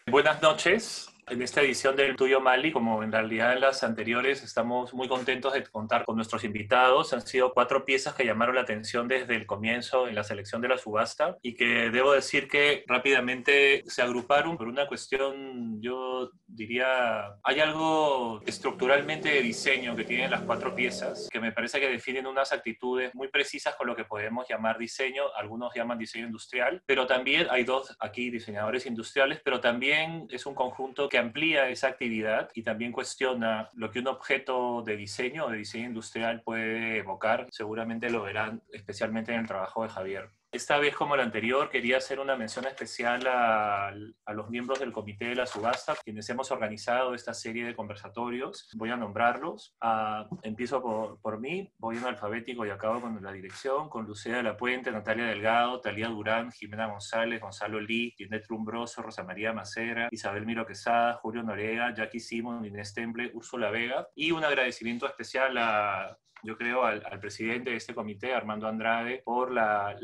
Buenas noches. En esta edición del Tuyo Mali, como en realidad en las anteriores, estamos muy contentos de contar con nuestros invitados. Han sido 4 piezas que llamaron la atención desde el comienzo en la selección de la subasta y que debo decir que rápidamente se agruparon por una cuestión, yo diría, hay algo estructuralmente de diseño que tienen las 4 piezas que me parece que definen unas actitudes muy precisas con lo que podemos llamar diseño. Algunos llaman diseño industrial, pero también hay 2 aquí diseñadores industriales, pero también es un conjunto que amplía esa actividad y también cuestiona lo que un objeto de diseño o de diseño industrial puede evocar. Seguramente lo verán especialmente en el trabajo de Javier. Esta vez, como la anterior, quería hacer una mención especial a los miembros del comité de la subasta, quienes hemos organizado esta serie de conversatorios. Voy a nombrarlos. Empiezo por mí, voy en alfabético y acabo con la dirección, con Lucía de la Puente, Natalia Delgado, Talía Durán, Jimena González, Gonzalo Lee, Ginette Rumbroso, Rosa María Macera, Isabel Miro Quesada, Julio Noriega, Jackie Simon, Inés Temple, Úrsula Vega, y un agradecimiento especial yo creo, al presidente de este comité, Armando Andrade, por la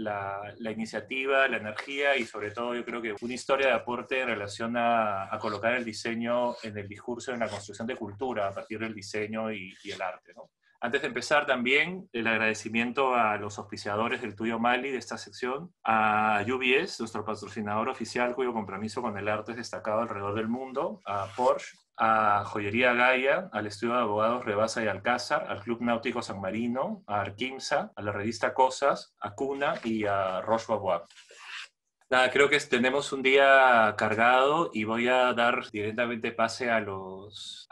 iniciativa, la energía y sobre todo yo creo que una historia de aporte en relación a colocar el diseño en el discurso, en la construcción de cultura a partir del diseño y el arte, ¿no? Antes de empezar también el agradecimiento a los auspiciadores del Tuyo Mali de esta sección, a UBS, nuestro patrocinador oficial cuyo compromiso con el arte es destacado alrededor del mundo, a Porsche, a Joyería Gaia, al Estudio de Abogados Rebasa y Alcázar, al Club Náutico San Marino, a Arquimsa, a la revista Cosas, a Cuna y a Roche Bobois. Nada, creo que tenemos un día cargado y voy a dar directamente pase a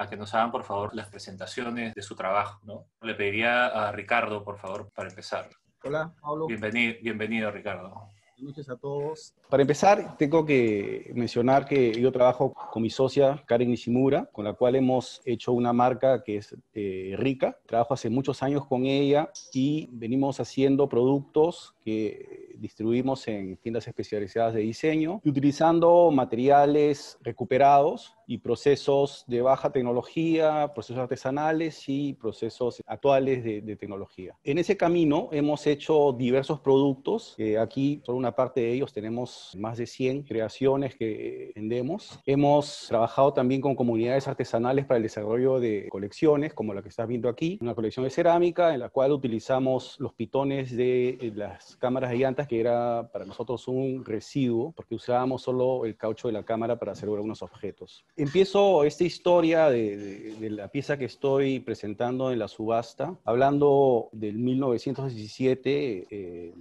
que nos hagan, por favor, las presentaciones de su trabajo, ¿no? Le pediría a Ricardo, por favor, para empezar. Hola, Pablo. Bienvenido, Ricardo. Buenas noches a todos. Para empezar, tengo que mencionar que yo trabajo con mi socia, Karen Nishimura, con la cual hemos hecho una marca que es Rica. Trabajo hace muchos años con ella y venimos haciendo productos que distribuimos en tiendas especializadas de diseño, utilizando materiales recuperados y procesos de baja tecnología, procesos artesanales y procesos actuales de tecnología. En ese camino hemos hecho diversos productos. Aquí, por una parte de ellos, tenemos más de 100 creaciones que vendemos. Hemos trabajado también con comunidades artesanales para el desarrollo de colecciones, como la que estás viendo aquí, una colección de cerámica en la cual utilizamos los pitones de las cámaras de llantas, que era para nosotros un residuo, porque usábamos solo el caucho de la cámara para hacer algunos objetos. Empiezo esta historia de la pieza que estoy presentando en la subasta, hablando del 1917, el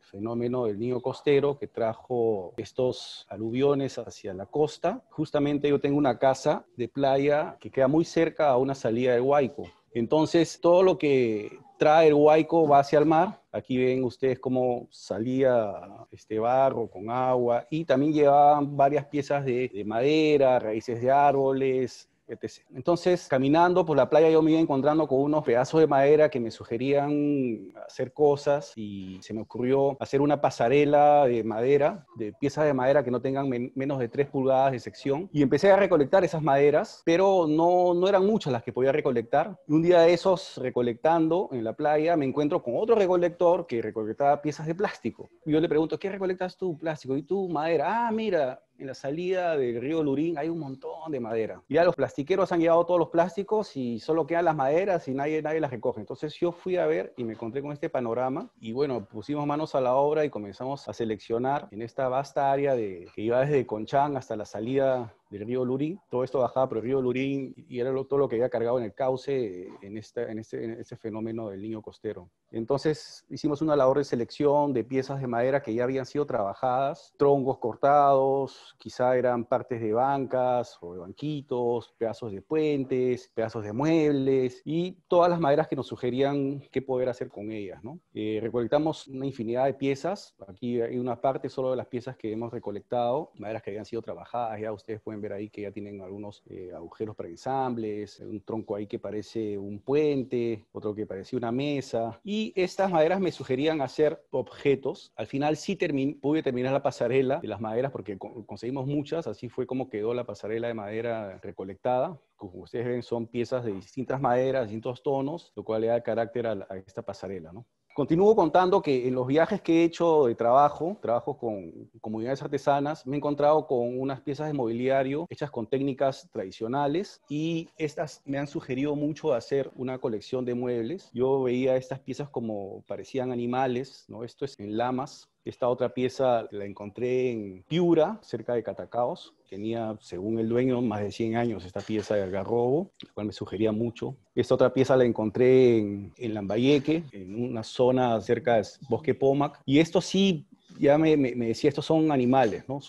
fenómeno del niño costero que trajo estos aluviones hacia la costa. Justamente yo tengo una casa de playa que queda muy cerca a una salida del Huayco. Entonces, todo lo que trae el Huayco va hacia el mar. Aquí ven ustedes cómo salía este barro con agua y también llevaban varias piezas de madera, raíces de árboles, etc. Entonces, caminando por la playa, yo me iba encontrando con unos pedazos de madera que me sugerían hacer cosas y se me ocurrió hacer una pasarela de madera, de piezas de madera que no tengan menos de 3 pulgadas de sección. Y empecé a recolectar esas maderas, pero no eran muchas las que podía recolectar. Y un día de esos, recolectando en la playa, me encuentro con otro recolector que recolectaba piezas de plástico. Y yo le pregunto, ¿qué recolectas tú? Plástico. ¿Y tú? Madera. Ah, mira, en la salida del río Lurín hay un montón de madera. Ya los plastiqueros han llevado todos los plásticos y solo quedan las maderas y nadie las recoge. Entonces yo fui a ver y me encontré con este panorama y bueno, pusimos manos a la obra y comenzamos a seleccionar en esta vasta área que iba desde Conchán hasta la salida del río Lurín. Todo esto bajaba por el río Lurín y era todo lo que había cargado en el cauce en este fenómeno del niño costero. Entonces hicimos una labor de selección de piezas de madera que ya habían sido trabajadas, troncos cortados, quizá eran partes de bancas o de banquitos, pedazos de puentes, pedazos de muebles y todas las maderas que nos sugerían qué poder hacer con ellas, ¿no? Recolectamos una infinidad de piezas. Aquí hay una parte solo de las piezas que hemos recolectado, maderas que habían sido trabajadas. Ya ustedes pueden ver ahí que ya tienen algunos agujeros para ensambles, un tronco ahí que parece un puente, otro que parecía una mesa. Y estas maderas me sugerían hacer objetos. Al final sí pude terminar la pasarela de las maderas porque conseguimos muchas. Así fue como quedó la pasarela de madera recolectada. Como ustedes ven, son piezas de distintas maderas, distintos tonos, lo cual le da carácter a esta pasarela, ¿no? Continúo contando que en los viajes que he hecho de trabajo con comunidades artesanas, me he encontrado con unas piezas de mobiliario hechas con técnicas tradicionales y estas me han sugerido mucho hacer una colección de muebles. Yo veía estas piezas como parecían animales, ¿no? Esto es en Lamas. Esta otra pieza la encontré en Piura, cerca de Catacaos. Tenía, según el dueño, más de 100 años esta pieza de algarrobo, la cual me sugería mucho. Esta otra pieza la encontré en Lambayeque, en una zona cerca del Bosque Pomac. Y esto sí, ya me decía, estos son animales, ¿no?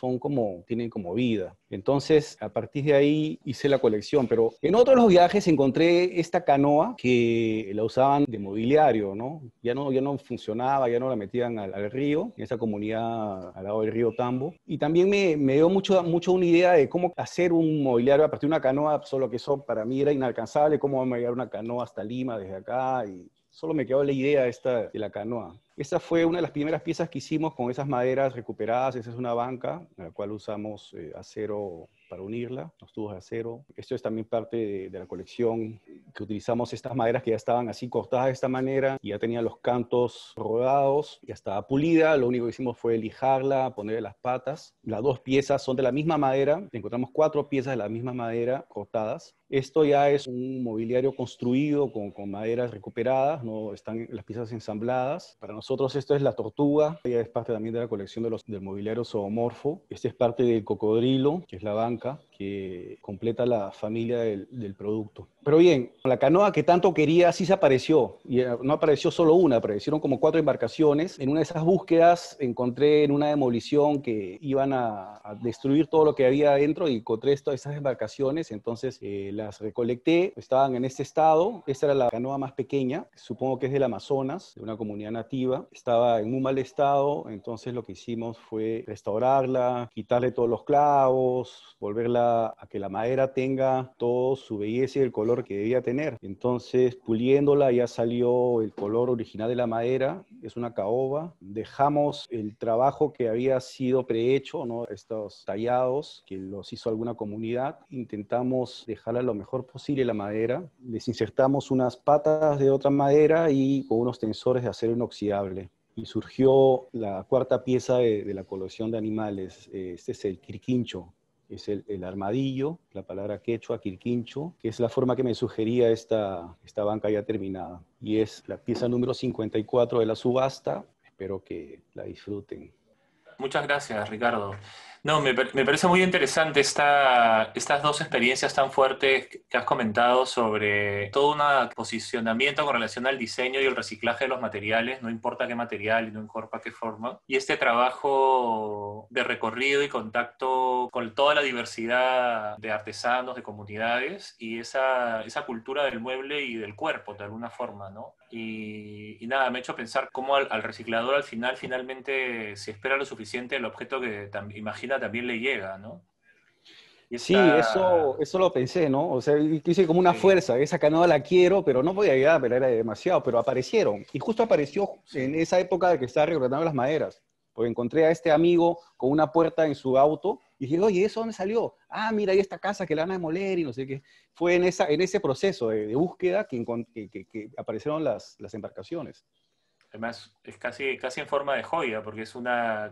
Tienen como vida. Entonces, a partir de ahí hice la colección. Pero en otros de los viajes encontré esta canoa que la usaban de mobiliario, ¿no? Ya no funcionaba, ya no la metían al río, en esa comunidad al lado del río Tambo. Y también me dio mucho una idea de cómo hacer un mobiliario a partir de una canoa, solo que eso para mí era inalcanzable, cómo vamos a llevar una canoa hasta Lima desde acá, y solo me quedó la idea esta de la canoa. Esa fue una de las primeras piezas que hicimos con esas maderas recuperadas. Esa es una banca, en la cual usamos acero para unirla, los tubos de acero. Esto es también parte de la colección, que utilizamos estas maderas que ya estaban así cortadas de esta manera, y ya tenían los cantos rodados, ya estaba pulida. Lo único que hicimos fue lijarla, ponerle las patas. Las dos piezas son de la misma madera, encontramos 4 piezas de la misma madera cortadas. Esto ya es un mobiliario construido con maderas recuperadas, no están las piezas ensambladas. Para nosotros esto es la tortuga, ella es parte también de la colección del mobiliario zoomorfo. Este es parte del cocodrilo, que es la banca, que completa la familia del producto. Pero bien, la canoa que tanto quería sí se apareció, y no apareció solo una, aparecieron como 4 embarcaciones. En una de esas búsquedas encontré en una demolición que iban a destruir todo lo que había adentro, y encontré esas embarcaciones. Entonces las recolecté, estaban en este estado. Esta era la canoa más pequeña, supongo que es del Amazonas, de una comunidad nativa. Estaba en muy mal estado, entonces lo que hicimos fue restaurarla, quitarle todos los clavos, volverla a que la madera tenga todo su belleza y el color que debía tener. Entonces, puliéndola, ya salió el color original de la madera. Es una caoba. Dejamos el trabajo que había sido prehecho, ¿no? Estos tallados que los hizo alguna comunidad. Intentamos dejarla lo mejor posible la madera. Les insertamos unas patas de otra madera y con unos tensores de acero inoxidable. Y surgió la 4ª pieza de la colección de animales. Este es el quirquincho. Es el armadillo, la palabra quechua, quirquincho, que es la forma que me sugería esta banca ya terminada. Y es la pieza número 54 de la subasta. Espero que la disfruten. Muchas gracias, Ricardo. No, me parece muy interesante estas dos experiencias tan fuertes que has comentado sobre todo un posicionamiento con relación al diseño y el reciclaje de los materiales, no importa qué material y no importa qué forma. Y este trabajo de recorrido y contacto con toda la diversidad de artesanos, de comunidades y esa cultura del mueble y del cuerpo, de alguna forma, ¿no? Y nada, me ha hecho pensar cómo al reciclador al final, finalmente, si espera lo suficiente, el objeto que imagina también le llega, ¿no? Y Sí, esta... eso lo pensé, ¿no? O sea, hice como una Sí, fuerza, esa canoa la quiero, pero no podía llegar, pero era demasiado, pero aparecieron. Y justo apareció en sí. esa época de que estaba recortando las maderas, porque encontré a este amigo con una puerta en su auto, y dije, oye, ¿eso dónde salió? Ah, mira, hay esta casa que la van a demoler y no sé qué. Fue en ese proceso de búsqueda que aparecieron las embarcaciones. Además, es casi en forma de joya, porque es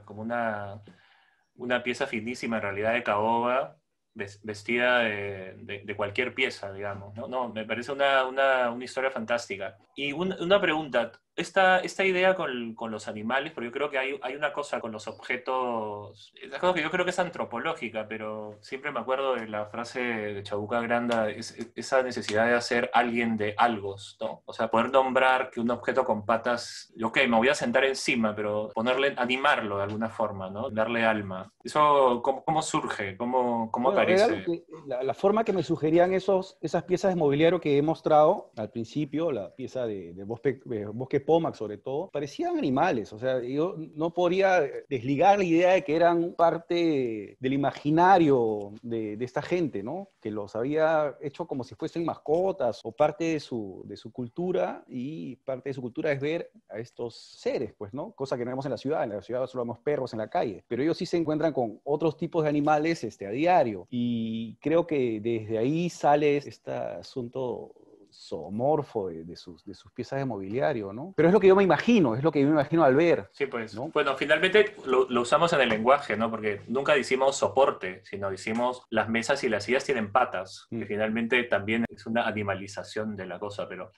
como una pieza finísima en realidad de caoba, vestida de cualquier pieza, digamos. No, no, me parece una historia fantástica. Y una pregunta, esta idea con los animales, porque yo creo que hay una cosa con los objetos, es algo que yo creo que es antropológica, pero siempre me acuerdo de la frase de Chabuca Granda, esa necesidad de hacer alguien de algos, ¿no? O sea, poder nombrar que un objeto con patas, ok, me voy a sentar encima, pero animarlo de alguna forma, ¿no? Darle alma. ¿Eso cómo surge? ¿Cómo Bueno, era algo aparece? que, la forma que me sugerían esas piezas de mobiliario que he mostrado al principio, la pieza de Bosque Pomac sobre todo, parecían animales. O sea, yo no podría desligar la idea de que eran parte del imaginario de esta gente, ¿no? Que los había hecho como si fuesen mascotas o parte de su cultura, y parte de su cultura es ver a estos seres, pues, ¿no? Cosa que no vemos en la ciudad. En la ciudad solo vemos perros en la calle, pero ellos sí se encuentran con otros tipos de animales a diario. Y creo que desde ahí sale este asunto zoomorfo de sus piezas de mobiliario, ¿no? Pero es lo que yo me imagino, es lo que yo me imagino al ver, Sí, pues, ¿no? bueno, finalmente lo usamos en el lenguaje, ¿no? Porque nunca decimos soporte, sino decimos las mesas y las sillas tienen patas, que finalmente también es una animalización de la cosa, pero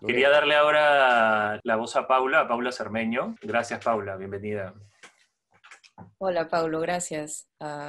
quería Correcto. darle ahora la voz a Paula Cermeño. Gracias, Paula, bienvenida. Hola, Paulo, gracias.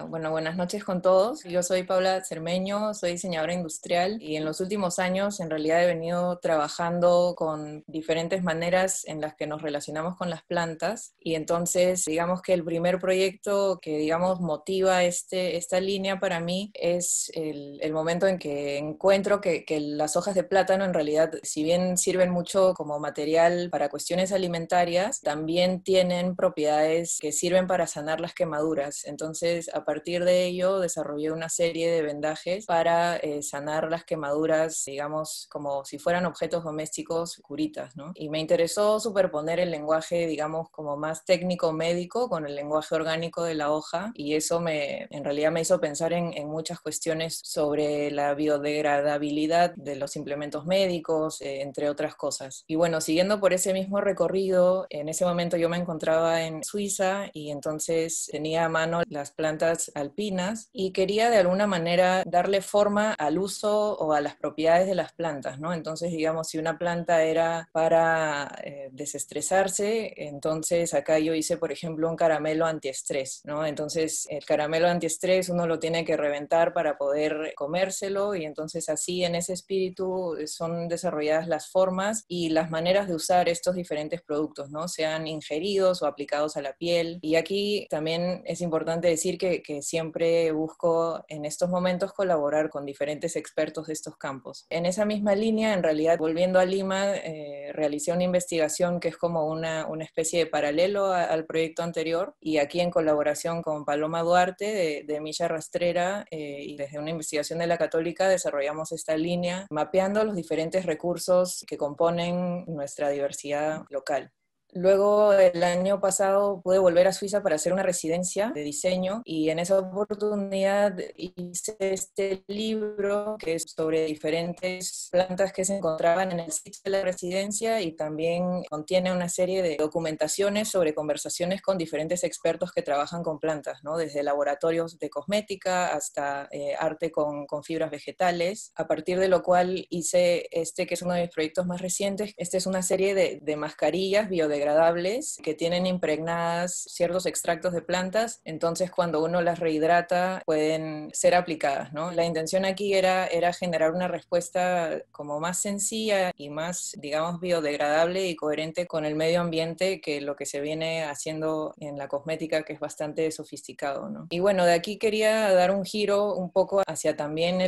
Bueno, buenas noches con todos. Yo soy Paula Cermeño, soy diseñadora industrial y en los últimos años en realidad he venido trabajando con diferentes maneras en las que nos relacionamos con las plantas y entonces digamos que el primer proyecto que digamos motiva esta línea para mí es el momento en que encuentro que las hojas de plátano en realidad, si bien sirven mucho como material para cuestiones alimentarias, también tienen propiedades que sirven para sanar las quemaduras. Entonces, a partir de ello, desarrollé una serie de vendajes para sanar las quemaduras, digamos, como si fueran objetos domésticos, curitas, ¿no? Y me interesó superponer el lenguaje, digamos, como más técnico-médico con el lenguaje orgánico de la hoja, y eso en realidad me hizo pensar en muchas cuestiones sobre la biodegradabilidad de los implementos médicos, entre otras cosas. Y bueno, siguiendo por ese mismo recorrido, en ese momento yo me encontraba en Suiza y entonces tenía a mano las plantas alpinas y quería de alguna manera darle forma al uso o a las propiedades de las plantas, ¿no? Entonces, digamos, si una planta era para desestresarse, entonces acá yo hice, por ejemplo, un caramelo antiestrés, ¿no? Entonces, el caramelo antiestrés uno lo tiene que reventar para poder comérselo y entonces así en ese espíritu son desarrolladas las formas y las maneras de usar estos diferentes productos, ¿no? Sean ingeridos o aplicados a la piel. Y aquí también es importante decir que siempre busco en estos momentos colaborar con diferentes expertos de estos campos. En esa misma línea, en realidad, volviendo a Lima, realicé una investigación que es como una especie de paralelo al proyecto anterior, y aquí en colaboración con Paloma Duarte de Milla Rastrera y desde una investigación de la Católica desarrollamos esta línea mapeando los diferentes recursos que componen nuestra diversidad local. Luego, el año pasado pude volver a Suiza para hacer una residencia de diseño y en esa oportunidad hice este libro que es sobre diferentes plantas que se encontraban en el sitio de la residencia y también contiene una serie de documentaciones sobre conversaciones con diferentes expertos que trabajan con plantas, ¿no? Desde laboratorios de cosmética hasta arte con fibras vegetales, a partir de lo cual hice que es uno de mis proyectos más recientes. Esta es una serie de mascarillas biodegradables que tienen impregnadas ciertos extractos de plantas, entonces cuando uno las rehidrata pueden ser aplicadas, ¿no? La intención aquí era generar una respuesta como más sencilla y más, digamos, biodegradable y coherente con el medio ambiente que lo que se viene haciendo en la cosmética, que es bastante sofisticado, ¿no? Y bueno, de aquí quería dar un giro un poco hacia también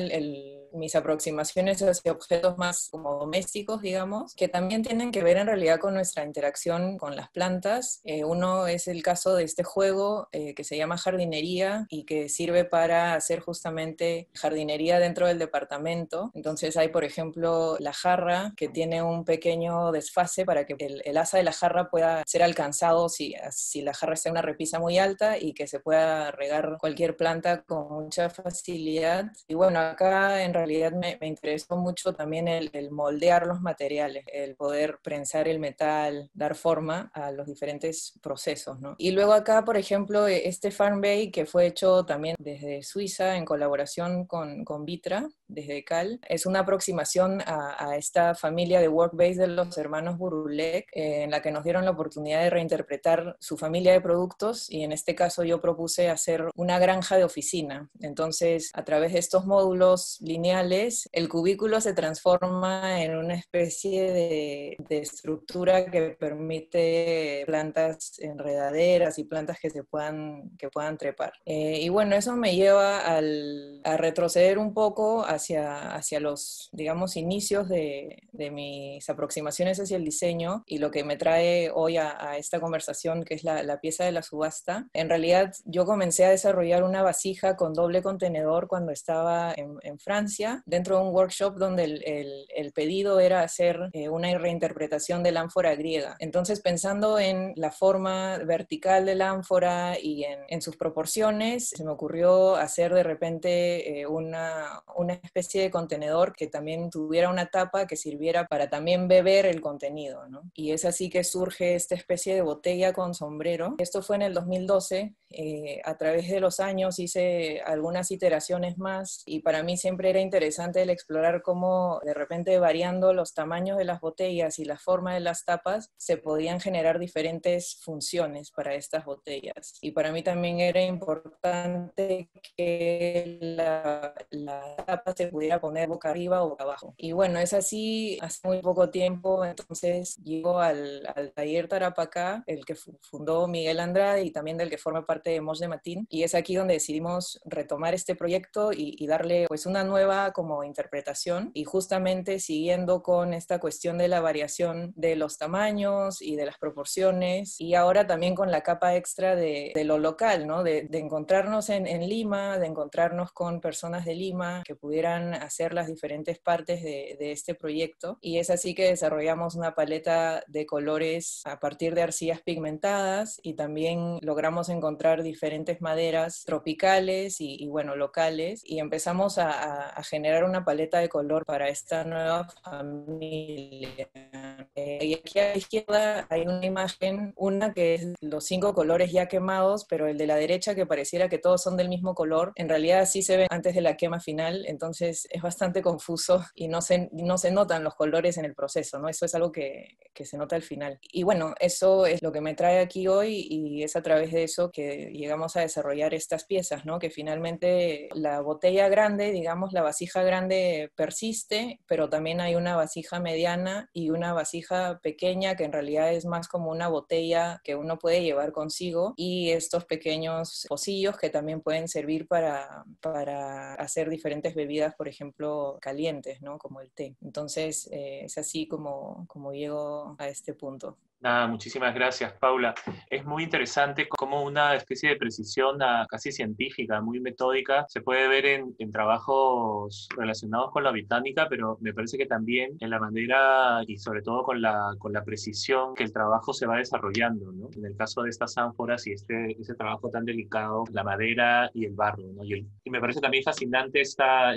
mis aproximaciones hacia objetos más como domésticos, digamos, que también tienen que ver en realidad con nuestra interacción con las plantas. Uno es el caso de este juego que se llama jardinería y que sirve para hacer justamente jardinería dentro del departamento. Entonces hay, por ejemplo, la jarra que tiene un pequeño desfase para que el asa de la jarra pueda ser alcanzado si la jarra está en una repisa muy alta y que se pueda regar cualquier planta con mucha facilidad. Y bueno, acá en realidad me interesó mucho también el moldear los materiales, el poder prensar el metal, dar forma a los diferentes procesos, ¿no? Y luego acá, por ejemplo, este Farm Bay que fue hecho también desde Suiza en colaboración con Vitra, desde Cal, es una aproximación a esta familia de Workbase de los hermanos Burulek, en la que nos dieron la oportunidad de reinterpretar su familia de productos, y en este caso yo propuse hacer una granja de oficina. Entonces, a través de estos módulos lineales, el cubículo se transforma en una especie de estructura que permite plantas enredaderas y plantas que puedan trepar. Y bueno, eso me lleva a retroceder un poco hacia los, digamos, inicios de mis aproximaciones hacia el diseño, y lo que me trae hoy a esta conversación, que es la pieza de la subasta. En realidad, yo comencé a desarrollar una vasija con doble contenedor cuando estaba en Francia, Valencia, dentro de un workshop donde el pedido era hacer una reinterpretación de la ánfora griega. Entonces, pensando en la forma vertical de la ánfora y en sus proporciones, se me ocurrió hacer de repente una especie de contenedor que también tuviera una tapa que sirviera para también beber el contenido, ¿no? Y es así que surge esta especie de botella con sombrero. Esto fue en el 2012. A través de los años hice algunas iteraciones más y para mí siempre era interesante el explorar cómo de repente variando los tamaños de las botellas y la forma de las tapas se podían generar diferentes funciones para estas botellas. Y para mí también era importante que la tapa se pudiera poner boca arriba o boca abajo. Y bueno, es así hace muy poco tiempo, entonces llego al taller Tarapacá, el que fundó Miguel Andrade y también del que forma parte de Moix de Matin, y es aquí donde decidimos retomar este proyecto y darle pues una nueva como interpretación, y justamente siguiendo con esta cuestión de la variación de los tamaños y de las proporciones, y ahora también con la capa extra de lo local, ¿no? De encontrarnos en Lima, de encontrarnos con personas de Lima que pudieran hacer las diferentes partes de este proyecto, y es así que desarrollamos una paleta de colores a partir de arcillas pigmentadas, y también logramos encontrar diferentes maderas tropicales y bueno, locales, y empezamos a generar una paleta de color para esta nueva familia. Y aquí a la izquierda hay una imagen, una que es los 5 colores ya quemados, pero el de la derecha que pareciera que todos son del mismo color, en realidad sí se ven antes de la quema final, entonces es bastante confuso y no se notan los colores en el proceso, ¿no? Eso es algo que se nota al final. Y bueno, eso es lo que me trae aquí hoy, y es a través de eso que llegamos a desarrollar estas piezas, ¿no? Que finalmente la botella grande, digamos, la vasija grande persiste, pero también hay una vasija mediana y una vasija pequeña que en realidad es más como una botella que uno puede llevar consigo, y estos pequeños pocillos que también pueden servir para hacer diferentes bebidas, por ejemplo, calientes, ¿no? Como el té. Entonces, es así como llego a este punto. Nada, muchísimas gracias, Paula. Es muy interesante cómo una especie de precisión casi científica, muy metódica, se puede ver en trabajos relacionados con la botánica, pero me parece que también en la manera y sobre todo con la precisión que el trabajo se va desarrollando, ¿no? En el caso de estas ánforas y ese trabajo tan delicado, la madera y el barro, ¿no? Y me parece también fascinante esta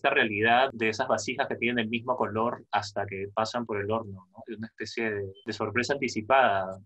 realidad de esas vasijas que tienen el mismo color hasta que pasan por el horno, ¿no? Es una especie de sorpresa anticipada.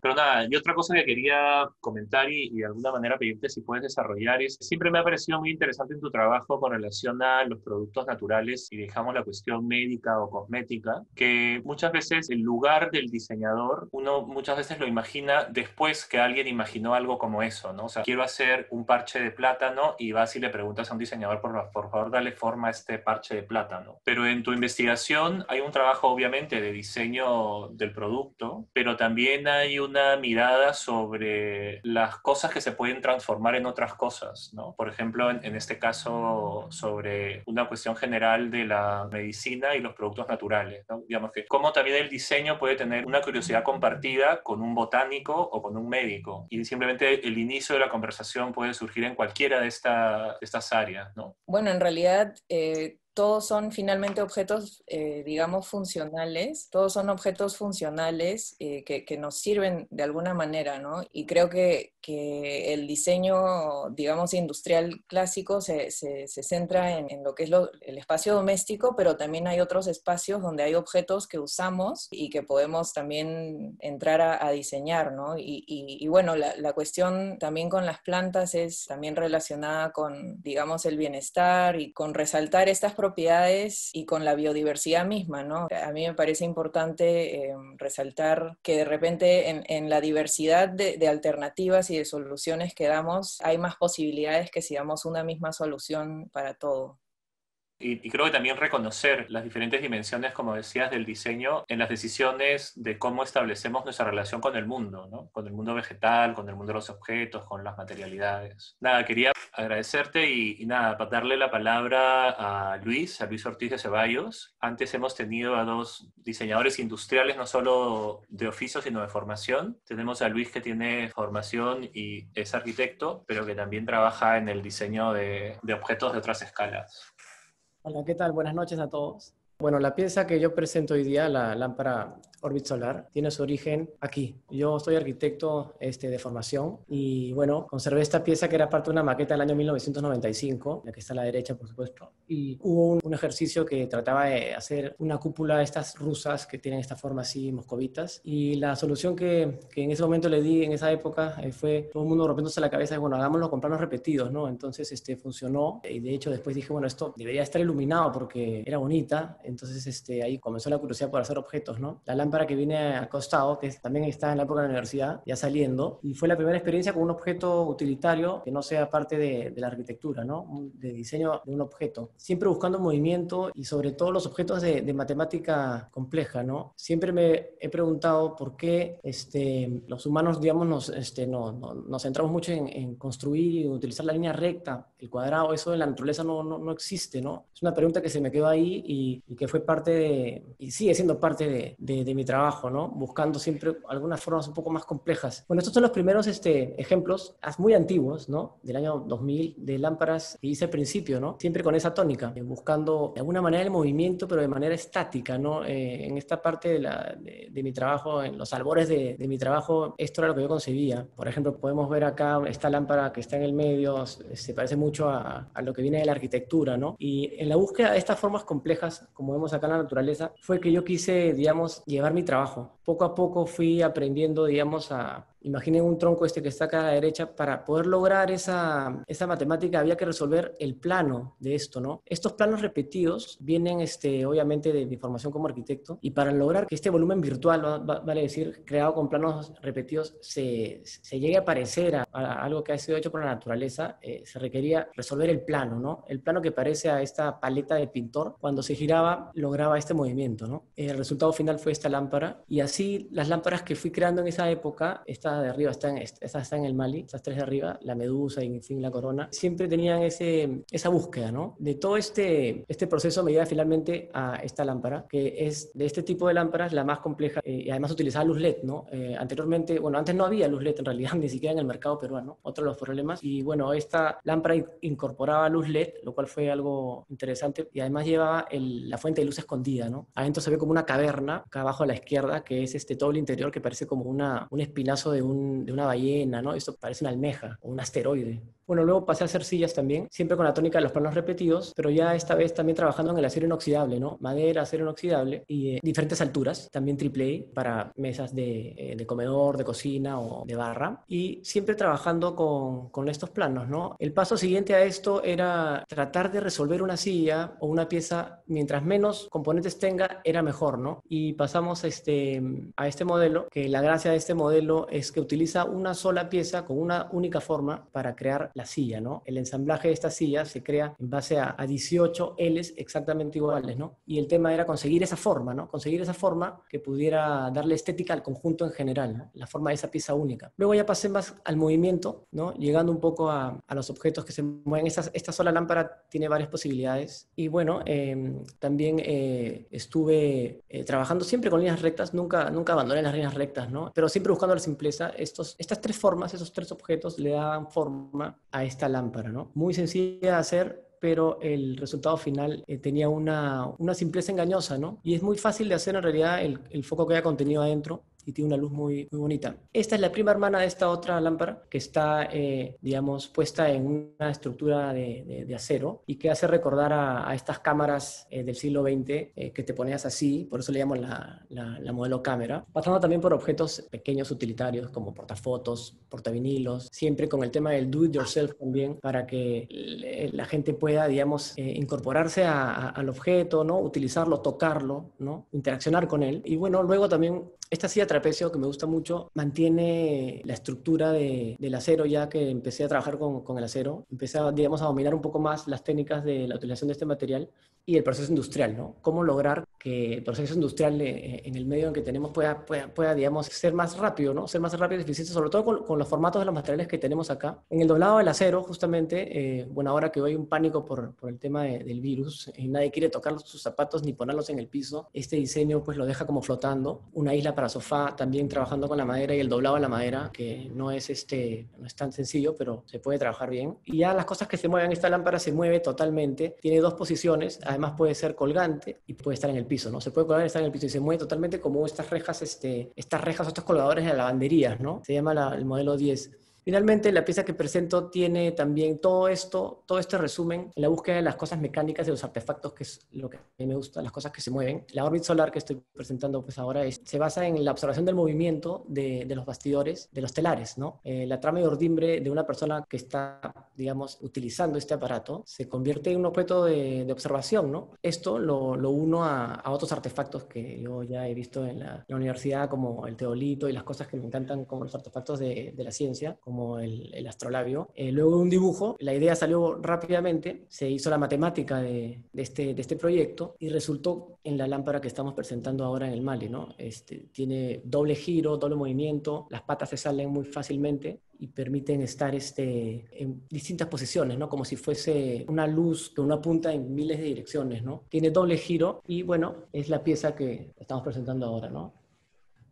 Pero nada, y otra cosa que quería comentar y de alguna manera pedirte si puedes desarrollar es, siempre me ha parecido muy interesante en tu trabajo con relación a los productos naturales y dejamos la cuestión médica o cosmética, que muchas veces el lugar del diseñador, uno muchas veces lo imagina después que alguien imaginó algo como eso, ¿no? O sea, quiero hacer un parche de plátano y vas y le preguntas a un diseñador, por favor, dale forma a este parche de plátano. Pero en tu investigación hay un trabajo obviamente de diseño del producto, pero también hay una mirada sobre las cosas que se pueden transformar en otras cosas, ¿no? Por ejemplo, en este caso, sobre una cuestión general de la medicina y los productos naturales, ¿no? Digamos que cómo también el diseño puede tener una curiosidad compartida con un botánico o con un médico. Y simplemente el inicio de la conversación puede surgir en cualquiera de estas áreas, ¿no? Bueno, en realidad todos son finalmente objetos, digamos, funcionales. Todos son objetos funcionales que nos sirven de alguna manera, ¿no? Y creo que el diseño, digamos, industrial clásico se centra en lo que es el espacio doméstico, pero también hay otros espacios donde hay objetos que usamos y que podemos también entrar a diseñar, ¿no? Y bueno, la cuestión también con las plantas es también relacionada con, digamos, el bienestar y con resaltar estas propiedades y con la biodiversidad misma, ¿no? A mí me parece importante resaltar que de repente en la diversidad de alternativas y de soluciones que damos hay más posibilidades que si damos una misma solución para todo. Y creo que también reconocer las diferentes dimensiones, como decías, del diseño en las decisiones de cómo establecemos nuestra relación con el mundo, ¿no? Con el mundo vegetal, con el mundo de los objetos, con las materialidades. Nada, quería agradecerte y nada, para darle la palabra a Luis Ortiz de Ceballos. Antes hemos tenido a dos diseñadores industriales, no solo de oficio, sino de formación. Tenemos a Luis que tiene formación y es arquitecto, pero que también trabaja en el diseño de objetos de otras escalas. Hola, ¿qué tal? Buenas noches a todos. Bueno, la pieza que yo presento hoy día, la lámpara Orbit Solar, tiene su origen aquí. Yo soy arquitecto de formación y bueno, conservé esta pieza que era parte de una maqueta del año 1995, la que está a la derecha, por supuesto, y hubo un ejercicio que trataba de hacer una cúpula de estas rusas que tienen esta forma así, moscovitas, y la solución que en ese momento le di en esa época fue todo el mundo rompiéndose la cabeza, bueno, hagámoslo con planos repetidos, ¿no? Entonces funcionó y de hecho después dije, bueno, esto debería estar iluminado porque era bonita, entonces ahí comenzó la curiosidad por hacer objetos, ¿no? La lámpara que viene al costado, que también está en la época de la universidad, ya saliendo, y fue la primera experiencia con un objeto utilitario que no sea parte de la arquitectura, ¿no? De diseño de un objeto. Siempre buscando movimiento y sobre todo los objetos de matemática compleja, ¿no? Siempre me he preguntado por qué los humanos, digamos, nos centramos mucho en construir y utilizar la línea recta, el cuadrado, eso en la naturaleza no existe, ¿no? Es una pregunta que se me quedó ahí y que fue parte y sigue siendo parte de mi trabajo, ¿no? Buscando siempre algunas formas un poco más complejas. Bueno, estos son los primeros ejemplos muy antiguos, ¿no? Del año 2000, de lámparas que hice al principio, ¿no? Siempre con esa tónica, buscando de alguna manera el movimiento, pero de manera estática, ¿no? En esta parte de mi trabajo, en los albores de mi trabajo, esto era lo que yo concebía. Por ejemplo, podemos ver acá esta lámpara que está en el medio, se parece mucho a lo que viene de la arquitectura, ¿no? Y en la búsqueda de estas formas complejas, como vemos acá en la naturaleza, fue que yo quise, digamos, llevar mi trabajo. Poco a poco fui aprendiendo, digamos, imaginen un tronco que está acá a la derecha, para poder lograr esa matemática había que resolver el plano de esto, ¿no? Estos planos repetidos vienen, obviamente, de mi formación como arquitecto, y para lograr que este volumen virtual, vale decir, creado con planos repetidos, se llegue a parecer a algo que ha sido hecho por la naturaleza, se requería resolver el plano, ¿no? El plano que parece a esta paleta de pintor, cuando se giraba, lograba este movimiento, ¿no? El resultado final fue esta lámpara, y así las lámparas que fui creando en esa época, esta de arriba está en el Mali, estas tres de arriba, la medusa y en fin la corona, siempre tenían esa búsqueda, ¿no? De todo este proceso me lleva finalmente a esta lámpara, que es de este tipo de lámparas la más compleja, y además utilizaba luz LED, ¿no? Anteriormente, bueno, antes no había luz LED en realidad, ni siquiera en el mercado peruano, otro de los problemas, y bueno, esta lámpara incorporaba luz LED, lo cual fue algo interesante, y además llevaba la fuente de luz escondida, ¿no? Adentro se ve como una caverna, acá abajo a la izquierda, que es todo el interior que parece como un espinazo de una ballena, ¿no? Esto parece una almeja o un asteroide. Bueno, luego pasé a hacer sillas también, siempre con la tónica de los planos repetidos, pero ya esta vez también trabajando en el acero inoxidable, ¿no? Madera, acero inoxidable y diferentes alturas, también AAA para mesas de comedor, de cocina o de barra, y siempre trabajando con estos planos, ¿no? El paso siguiente a esto era tratar de resolver una silla o una pieza, mientras menos componentes tenga, era mejor, ¿no? Y pasamos a este modelo, que la gracia de este modelo es que utiliza una sola pieza con una única forma para crear la silla, ¿no? El ensamblaje de esta silla se crea en base a 18 Ls exactamente iguales, ¿no? Y el tema era conseguir esa forma, ¿no? Conseguir esa forma que pudiera darle estética al conjunto en general, ¿no? La forma de esa pieza única. Luego ya pasé más al movimiento, ¿no? Llegando un poco a los objetos que se mueven. Esta sola lámpara tiene varias posibilidades. Y bueno, también estuve trabajando siempre con líneas rectas, nunca abandoné las líneas rectas, ¿no? Pero siempre buscando la simpleza. Estas tres formas, esos tres objetos le daban forma a esta lámpara, ¿no? Muy sencilla de hacer, pero el resultado final tenía una simpleza engañosa, ¿no? Y es muy fácil de hacer en realidad el foco que haya contenido adentro, y tiene una luz muy, muy bonita. Esta es la prima hermana de esta otra lámpara que está, digamos, puesta en una estructura de acero y que hace recordar a estas cámaras del siglo XX que te ponías así, por eso le llamo la modelo cámara, pasando también por objetos pequeños utilitarios como portafotos, portavinilos, siempre con el tema del do it yourself también, para que la gente pueda, digamos, incorporarse al objeto, ¿no? Utilizarlo, tocarlo, ¿no? Interaccionar con él. Y bueno, luego también esta silla trapecio, que me gusta mucho, mantiene la estructura del acero. Ya que empecé a trabajar con el acero, empecé a, digamos, a dominar un poco más las técnicas de la utilización de este material y el proceso industrial, ¿no? Cómo lograr que el proceso industrial en el medio en que tenemos pueda, digamos, ser más rápido, ¿no? Ser más rápido y eficiente, sobre todo con los formatos de los materiales que tenemos acá. En el doblado del acero, justamente, bueno, ahora que hay un pánico por el tema del virus, nadie quiere tocar sus zapatos ni ponerlos en el piso, este diseño pues lo deja como flotando. Una isla para sofá, también trabajando con la madera y el doblado de la madera, que no es tan sencillo, pero se puede trabajar bien. Y ya las cosas que se mueven, esta lámpara se mueve totalmente, tiene 2 posiciones, además puede ser colgante y puede estar en el piso, ¿no? Se puede colgar y estar en el piso y se mueve totalmente como estas rejas o estos colgadores de lavanderías, ¿no? Se llama el modelo 10. Finalmente, la pieza que presento tiene también todo este resumen en la búsqueda de las cosas mecánicas de los artefactos, que es lo que a mí me gusta, las cosas que se mueven. La órbita solar que estoy presentando pues ahora se basa en la observación del movimiento de los bastidores, de los telares, ¿no? La trama de urdimbre de una persona que está, digamos, utilizando este aparato se convierte en un objeto de observación, ¿no? Esto lo uno a otros artefactos que yo ya he visto en la universidad, como el teolito y las cosas que me encantan, como los artefactos de la ciencia, como el astrolabio. Luego de un dibujo, la idea salió rápidamente, se hizo la matemática de este proyecto y resultó en la lámpara que estamos presentando ahora en el Mali, ¿no? Tiene doble giro, doble movimiento, las patas se salen muy fácilmente y permiten estar en distintas posiciones, ¿no? Como si fuese una luz que uno apunta en miles de direcciones, ¿no? Tiene doble giro y, bueno, es la pieza que estamos presentando ahora, ¿no?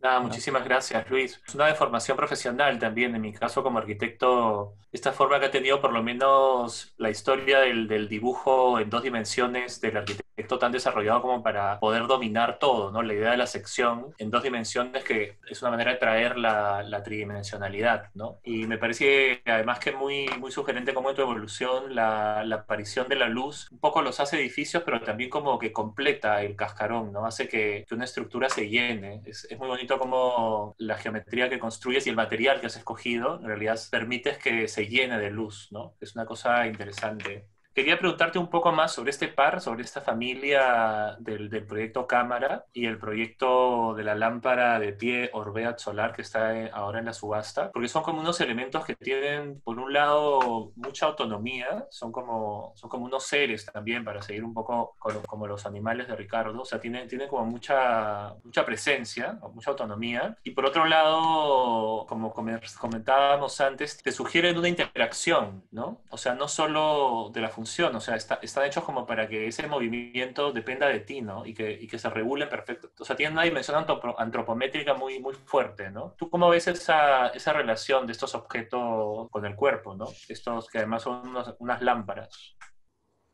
Nada, muchísimas gracias, Luis. Es una deformación profesional también, en mi caso como arquitecto, esta forma que ha tenido por lo menos la historia del dibujo en 2 dimensiones del arquitecto tan desarrollado como para poder dominar todo, ¿no? La idea de la sección en 2 dimensiones, que es una manera de traer la tridimensionalidad, ¿no? Y me parece además que muy, muy sugerente como en tu evolución la aparición de la luz, un poco los hace edificios, pero también como que completa el cascarón, ¿no? Hace que una estructura se llene. Es muy bonito como la geometría que construyes y el material que has escogido en realidad permites que se llene de luz, ¿no? Es una cosa interesante. Quería preguntarte un poco más sobre este par, sobre esta familia del proyecto Cámara y el proyecto de la lámpara de pie Orbeat Solar que está ahora en la subasta, porque son como unos elementos que tienen, por un lado, mucha autonomía, son como unos seres también, para seguir un poco como los animales de Ricardo, o sea, tienen como mucha presencia, mucha autonomía, y por otro lado, como comentábamos antes, te sugieren una interacción, ¿no? O sea, no solo de la función, o sea, están hechos como para que ese movimiento dependa de ti, ¿no? Y que se regulen perfecto. O sea, tienen una dimensión antropométrica muy, muy fuerte, ¿no? ¿Tú cómo ves esa relación de estos objetos con el cuerpo, ¿no? Estos que además son unas lámparas.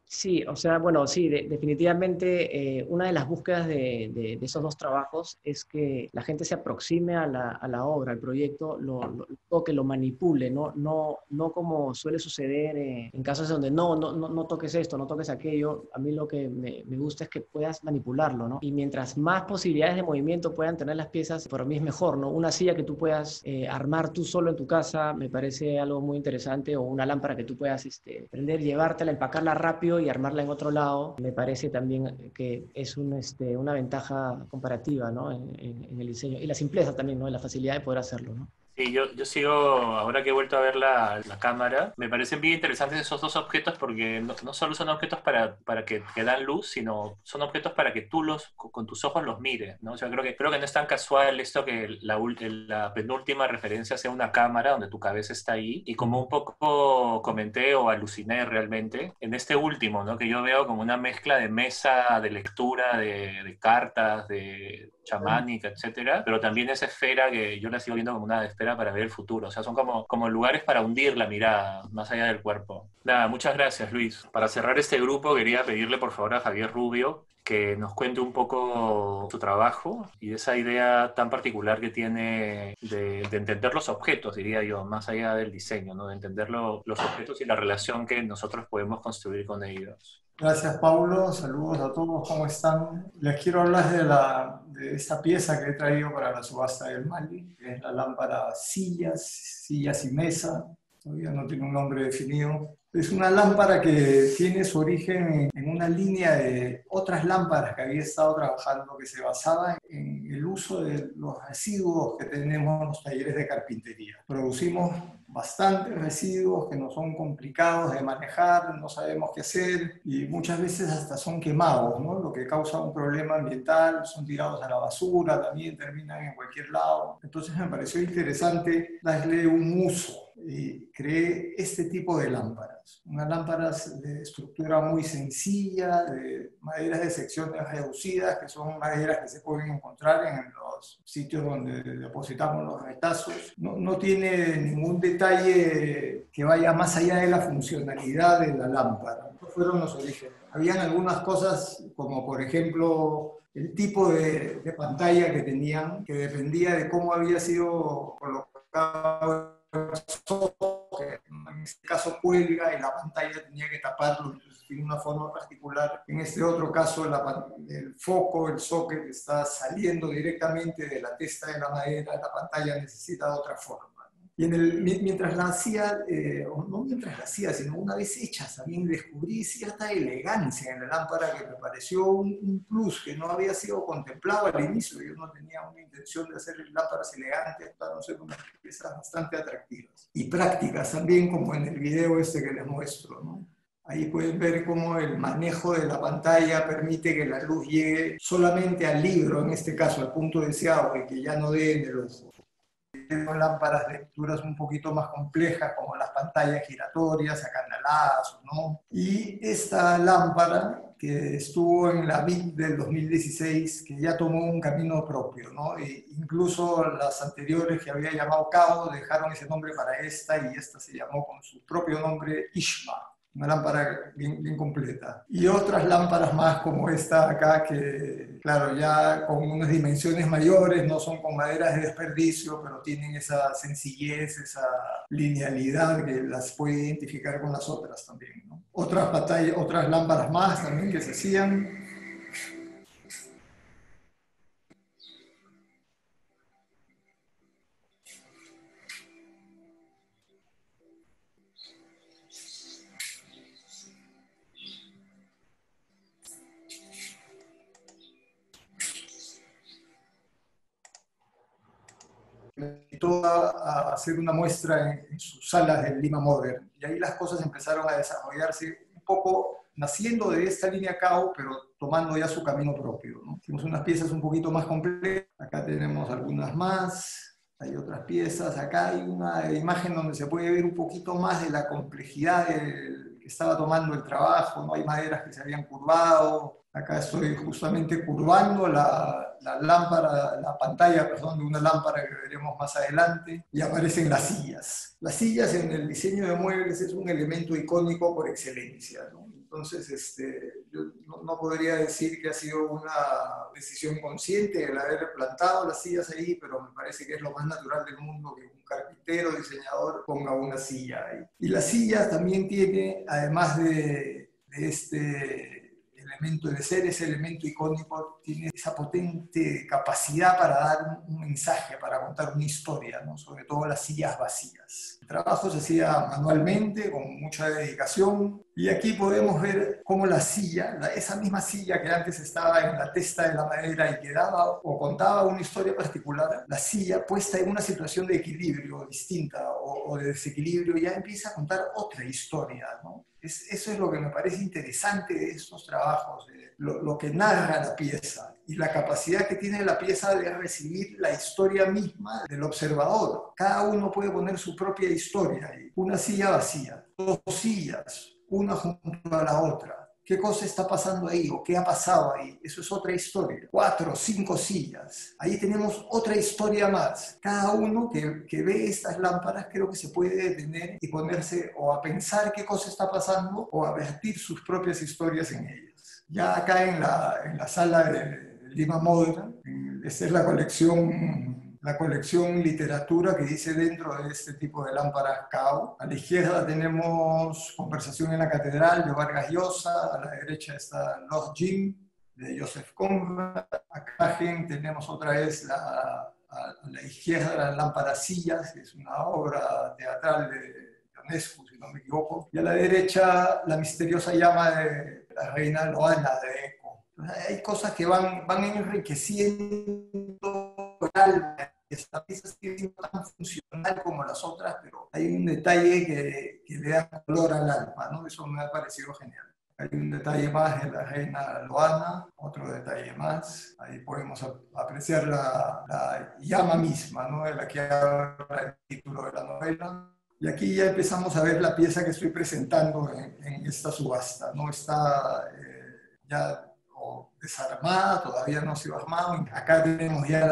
Sí, o sea, bueno, sí, definitivamente una de las búsquedas de esos 2 trabajos es que la gente se aproxime a la obra, al proyecto, lo toque, lo manipule, no como suele suceder en casos donde no toques esto, no toques aquello. A mí lo que me gusta es que puedas manipularlo, ¿no? Y mientras más posibilidades de movimiento puedan tener las piezas, para mí es mejor, ¿no? Una silla que tú puedas armar tú solo en tu casa me parece algo muy interesante, o una lámpara que tú puedas prender, llevártela, empacarla rápido y armarla en otro lado, me parece también que es una ventaja comparativa, ¿no? en el diseño. Y la simpleza también, ¿no? Y la facilidad de poder hacerlo, ¿no? Sí, yo sigo, ahora que he vuelto a ver la cámara, me parecen bien interesantes esos 2 objetos porque no solo son objetos para que dan luz, sino son objetos para que tú con tus ojos los mires, ¿no? O sea, creo que no es tan casual esto que la penúltima referencia sea una cámara donde tu cabeza está ahí, y como un poco comenté o aluciné realmente, en este último, ¿no? Que yo veo como una mezcla de mesa de lectura, de cartas, de chamánica, etcétera, pero también esa esfera que yo la sigo viendo como una esfera para ver el futuro, o sea, son como lugares para hundir la mirada más allá del cuerpo. Nada, muchas gracias, Luis. Para cerrar este grupo quería pedirle por favor a Javier Rubio que nos cuente un poco su trabajo y esa idea tan particular que tiene de entender los objetos, diría yo, más allá del diseño, ¿no? De entender los objetos y la relación que nosotros podemos construir con ellos. Gracias, Paulo. Saludos a todos. ¿Cómo están? Les quiero hablar de esta pieza que he traído para la subasta del Mali, que es la lámpara sillas y mesa. Todavía no tiene un nombre definido. Es una lámpara que tiene su origen en una línea de otras lámparas que había estado trabajando, que se basaba en el uso de los residuos que tenemos en los talleres de carpintería. Producimos bastantes residuos que no son complicados de manejar, no sabemos qué hacer y muchas veces hasta son quemados, ¿no? Lo que causa un problema ambiental, son tirados a la basura, también terminan en cualquier lado. Entonces me pareció interesante darle un uso y creé este tipo de lámparas. Unas lámparas de estructura muy sencilla, de maderas de secciones reducidas, que son maderas que se pueden encontrar en los sitios donde depositamos los retazos. No tiene ningún detalle que vaya más allá de la funcionalidad de la lámpara. Estos fueron los orígenes. Habían algunas cosas como, por ejemplo, el tipo de pantalla que tenían, que dependía de cómo había sido colocado que en este caso cuelga y la pantalla tenía que taparlo, entonces tiene una forma particular. En este otro caso el foco, el socket está saliendo directamente de la testa de la madera, la pantalla necesita otra forma. Y mientras la hacía, no mientras la hacía, sino una vez hecha, también descubrí cierta elegancia en la lámpara que me pareció un plus que no había sido contemplado al inicio. Yo no tenía una intención de hacer lámparas elegantes, para no ser unas piezas bastante atractivas. Y prácticas también, como en el video este que les muestro, ¿no? Ahí pueden ver cómo el manejo de la pantalla permite que la luz llegue solamente al libro, en este caso, al punto deseado, y que ya no dé en el ojo. Tenemos lámparas de lecturas un poquito más complejas, como las pantallas giratorias, acanaladas, ¿no? Y esta lámpara, que estuvo en la VIC del 2016, que ya tomó un camino propio, ¿no? E incluso las anteriores que había llamado Cabo dejaron ese nombre para esta, y esta se llamó con su propio nombre Ishma. Una lámpara bien completa. Y otras lámparas más como esta acá que, claro, ya con unas dimensiones mayores, no son con maderas de desperdicio, pero tienen esa sencillez, esa linealidad que las puede identificar con las otras también, ¿no? Otras lámparas más también que se hacían. Me invitó a hacer una muestra en sus salas del Lima Modern, y ahí las cosas empezaron a desarrollarse un poco naciendo de esta línea CAO, pero tomando ya su camino propio, ¿no? Hicimos unas piezas un poquito más complejas, acá tenemos algunas más, hay otras piezas, acá hay una imagen donde se puede ver un poquito más de la complejidad que estaba tomando el trabajo, ¿no? Hay maderas que se habían curvado. Acá estoy justamente curvando la lámpara, la pantalla, perdón, de una lámpara que veremos más adelante, y aparecen las sillas. Las sillas en el diseño de muebles es un elemento icónico por excelencia, ¿no? Entonces, yo no podría decir que ha sido una decisión consciente el haber plantado las sillas ahí, pero me parece que es lo más natural del mundo que un carpintero, diseñador, ponga una silla ahí. Y la silla también tiene, además de este elemento de ser, ese elemento icónico, tiene esa potente capacidad para dar un mensaje, para contar una historia, ¿no? Sobre todo las sillas vacías. El trabajo se hacía manualmente, con mucha dedicación, y aquí podemos ver cómo la silla, esa misma silla que antes estaba en la testa de la madera y que daba o contaba una historia particular, la silla puesta en una situación de equilibrio distinta o de desequilibrio, ya empieza a contar otra historia, ¿no? Eso es lo que me parece interesante de estos trabajos, lo que narra la pieza y la capacidad que tiene la pieza de recibir la historia misma del observador. Cada uno puede poner su propia historia ahí. Una silla vacía, dos sillas, una junto a la otra. ¿Qué cosa está pasando ahí o qué ha pasado ahí? Eso es otra historia. 4, 5 sillas. Ahí tenemos otra historia más. Cada uno que ve estas lámparas creo que se puede detener y ponerse o a pensar qué cosa está pasando o a vertir sus propias historias en ellas. Ya acá en la sala de Lima Modern, esta es la colección literatura que dice dentro de este tipo de lámparas CAO. A la izquierda tenemos Conversación en la Catedral de Vargas Llosa, a la derecha está Lost Jim de Joseph Conrad. Acá tenemos otra vez a la izquierda las lámparas Sillas, que es una obra teatral de Ionescu, si no me equivoco. Y a la derecha La misteriosa llama de la reina Loana de Eco. Hay cosas que van enriqueciendo el alma Esta pieza sigue siendo tan funcional como las otras, pero hay un detalle que le da color al alma, ¿no? Eso me ha parecido genial. Hay un detalle más en la reina Loana, otro detalle más. Ahí podemos apreciar la llama misma, ¿no? De la que habla el título de la novela. Y aquí ya empezamos a ver la pieza que estoy presentando en esta subasta. No está ya desarmada, todavía no se ha armado. Acá tenemos ya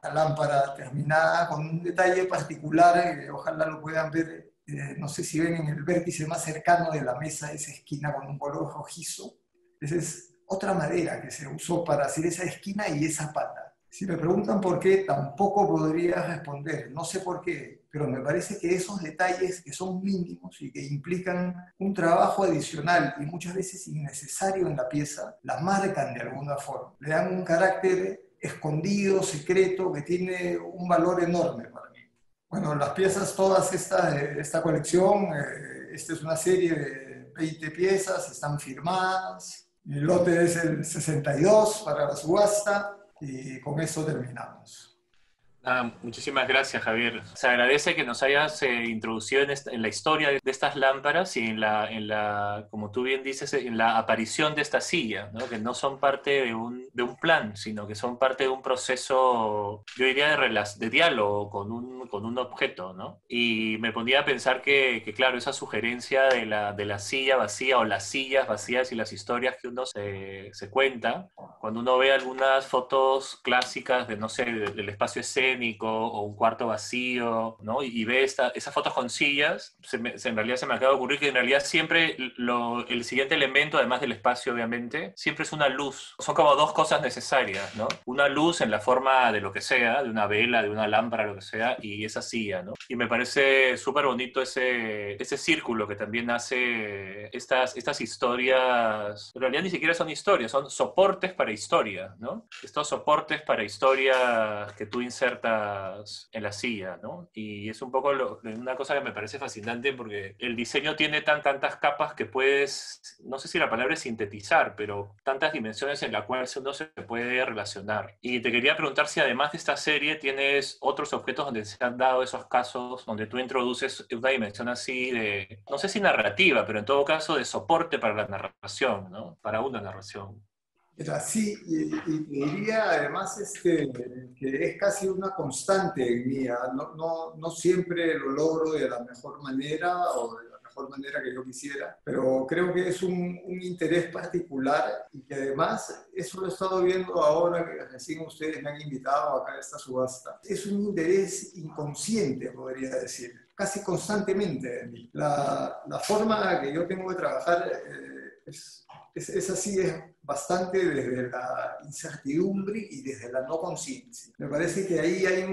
la lámpara terminada con un detalle particular, ojalá lo puedan ver. No sé si ven en el vértice más cercano de la mesa esa esquina con un color rojizo. Esa es otra madera que se usó para hacer esa esquina y esa pata. Si me preguntan por qué, tampoco podría responder. No sé por qué, pero me parece que esos detalles que son mínimos y que implican un trabajo adicional y muchas veces innecesario en la pieza, la marcan de alguna forma. Le dan un carácter escondido, secreto, que tiene un valor enorme para mí. Bueno, las piezas todas esta colección, esta es una serie de 20 piezas, están firmadas. El lote es el 62 para la subasta. Y con eso terminamos. Muchísimas gracias, Javier. Se agradece que nos hayas introducido en la historia de estas lámparas y como tú bien dices, en la aparición de esta silla, ¿no? Que no son parte de un plan, sino que son parte de un proceso, yo diría, de diálogo con un objeto, ¿no? Y me ponía a pensar que claro, esa sugerencia de la silla vacía o las sillas vacías y las historias que uno se cuenta, cuando uno ve algunas fotos clásicas de, no sé, del espacio escénico o un cuarto vacío, ¿no? Y ve esas fotos con sillas, en realidad se me acaba de ocurrir que en realidad siempre el siguiente elemento, además del espacio obviamente, siempre es una luz. Son como dos cosas necesarias, ¿no? Una luz en la forma de lo que sea, de una vela, de una lámpara, lo que sea, y esa silla, ¿no? Y me parece súper bonito ese círculo que también hace estas historias. En realidad ni siquiera son historias, son soportes para historia, ¿no? Estos soportes para historias que tú insertas en la silla, ¿no? Y es un poco una cosa que me parece fascinante porque el diseño tiene tantas capas que puedes, no sé si la palabra es sintetizar, pero tantas dimensiones en las cuales uno se puede relacionar. Y te quería preguntar si además de esta serie tienes otros objetos donde se han dado esos casos, donde tú introduces una dimensión así de, no sé si narrativa, pero en todo caso de soporte para la narración, ¿no? Para una narración. Sí, y diría además que es casi una constante en mí. No siempre lo logro de la mejor manera o de la mejor manera que yo quisiera, pero creo que es un interés particular y que además, eso lo he estado viendo ahora que recién ustedes me han invitado acá a esta subasta, es un interés inconsciente, podría decir, casi constantemente de mí. La forma que yo tengo de trabajar es así, es bastante desde la incertidumbre y desde la no conciencia. Me parece que ahí hay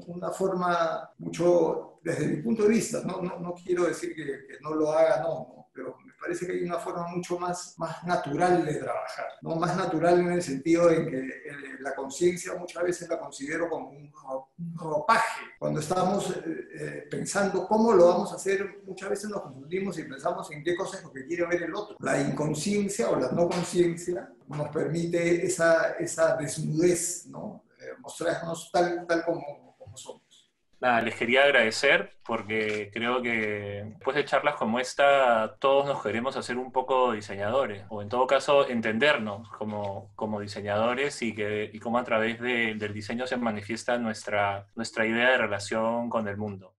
una forma mucho, desde mi punto de vista, no quiero decir que no lo haga, no, pero me parece que hay una forma mucho más natural de trabajar, ¿no? Más natural en el sentido de que la conciencia muchas veces la considero como un ropaje. Cuando estamos pensando cómo lo vamos a hacer, muchas veces nos confundimos y pensamos en qué cosa es lo que quiere ver el otro. La inconsciencia o la no conciencia nos permite esa desnudez, ¿no? Mostrarnos tal como somos. Nada, les quería agradecer porque creo que después de charlas como esta todos nos queremos hacer un poco diseñadores o en todo caso entendernos como diseñadores y cómo a través del diseño se manifiesta nuestra idea de relación con el mundo.